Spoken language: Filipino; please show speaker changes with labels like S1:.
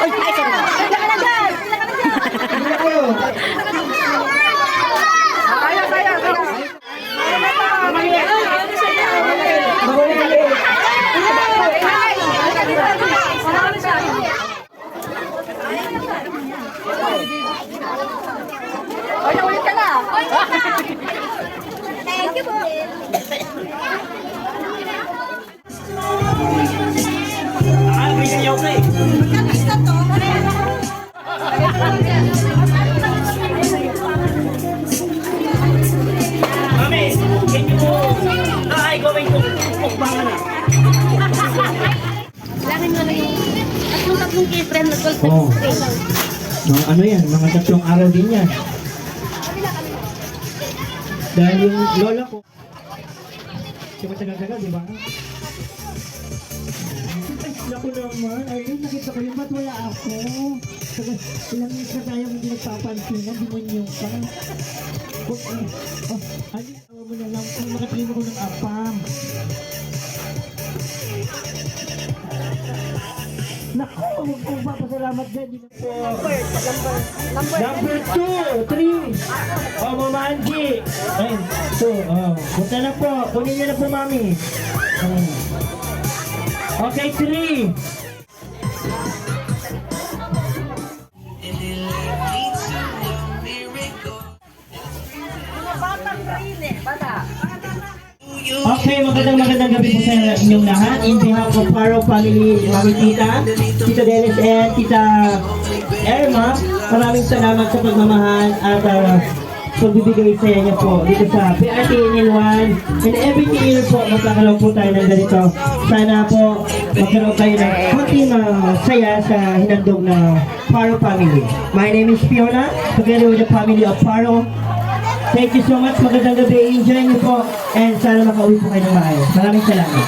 S1: Ay, sorry. Sila ka na dyan! Sila ka na dyan!
S2: Sila kayo.
S3: Kaya. Ulit ka na.
S1: Thank you po.
S2: May sayaw ka eh.
S1: Magkakasta to.
S2: Mami, can you going to mukbang na?
S1: Kailangan mo na yung tatlong key-friend na gold
S2: Oo. Ano yan, mga 3 araw din yan. Dahil yung lola ko, siya matagal-tagal, di ba? Ay, naku naman. Ay, nakita ko yung ba't wala ako? Ilang minutes na tayo hindi nagpapansinan, demonyo ka. Ano, tawa mo na lang kung nakatingin ako ng apam. Naku, huwag kong papasalamat dyan. Di na po. Number 2, 3. Oh, Mama Angie. Ayun, 2. Oh, punta na po. Kunin niyo na po, Mami. Okay, 3. Okay, magandang gabi po sa inyong lahat. In behalf of Paro family, Mami Tita, Tita Dennis and Tita Erma, maraming salamat sa pagmamahal at pagbibigay sa inyo po dito sa PRT NL1. And every year po, magkakaroon po tayo ng ganito. Sana po magkaroon kayo ng konting saya sa hinandog na Paro family. My name is Fiona, together with the family of Paro. Thank you so much. Magandang gabi. Enjoy niyo po. And sana makauwi po kayo ng maayos. Maraming salamat.